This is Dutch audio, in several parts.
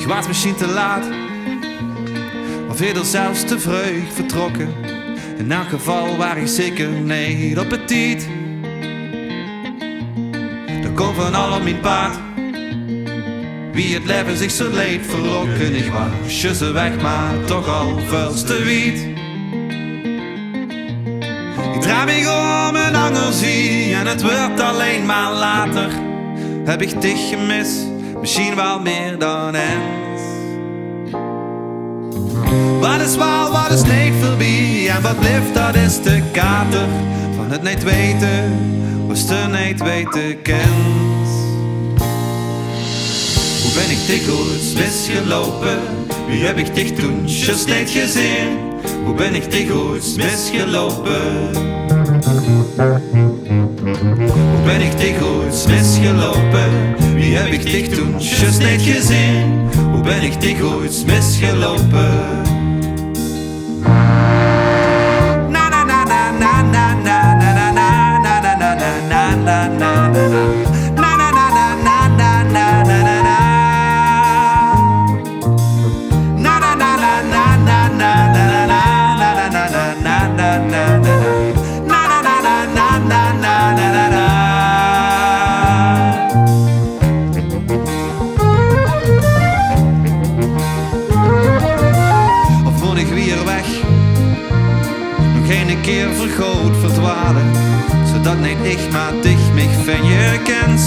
Ik was misschien te laat, of eerder zelfs te vreug vertrokken. In elk geval waar ik zeker niet op het tijd. Er komt van al op mijn paard, wie het leven zich zo leed verrokken. Ik was jussen weg, maar toch al veel te wiet. Ik draai me om een angerzie en het wordt alleen maar later. Heb ik dich gemist, misschien wel meer dan eens. Wat is waar, wat is niet voorbij en wat blijft, dat is de kater van het niet weten, was de niet weten kent. Hoe ben ik dikwijls misgelopen, wie heb ik dich toen just niet gezien? Hoe ben ik dikwijls misgelopen? Hoe ben ik dikwijls misgelopen, wie heb ik dich toen just niet gezien? Hoe ben ik dikwijls misgelopen? Na na na na na na na na na na na na na na na na. Keer vergroot, verdwalen, zodat niet ik maar dich mich van je kent.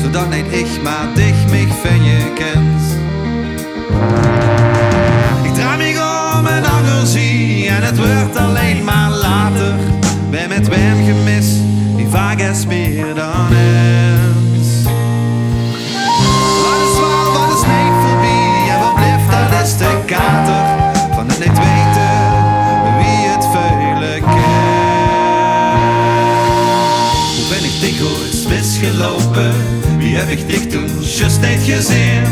Zodat niet ik maar dich mich van je kent. Ik draai me om een angerzie en het wordt alleen maar later. Ben met wem gemist, die vaak is meer dan eens. Wat is waar, wat is niet voorbij en wat blijft, dat is de kater van het niet weten. Misgelopen, wie heb ik dich toen just niet gezien?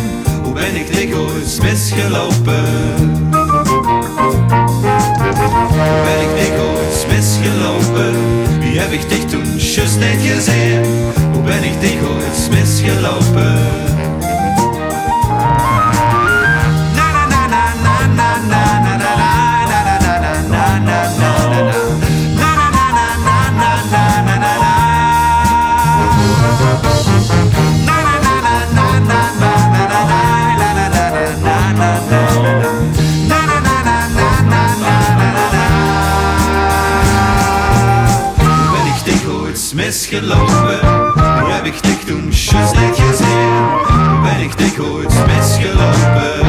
Hoe ben ik dikwijls misgelopen? Hoe ben ik dikwijls misgelopen, wie heb ik dich toen just niet gezien? Hoe ben ik dikwijls misgelopen? Misgelopen, hoe heb ik dich toen just niet gezien? Hoe ben ik dikwijls misgelopen?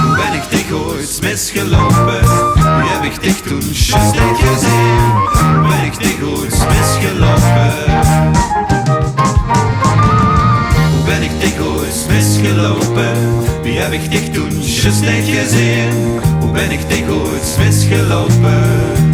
Hoe ben ik dikwijls misgelopen? Hoe heb ik dich toen just niet gezien? Hoe ben ik dikwijls misgelopen? Hoe ben ik dikwijls misgelopen? Wie heb ik dich toen just niet gezien? Hoe ben ik dikwijls misgelopen?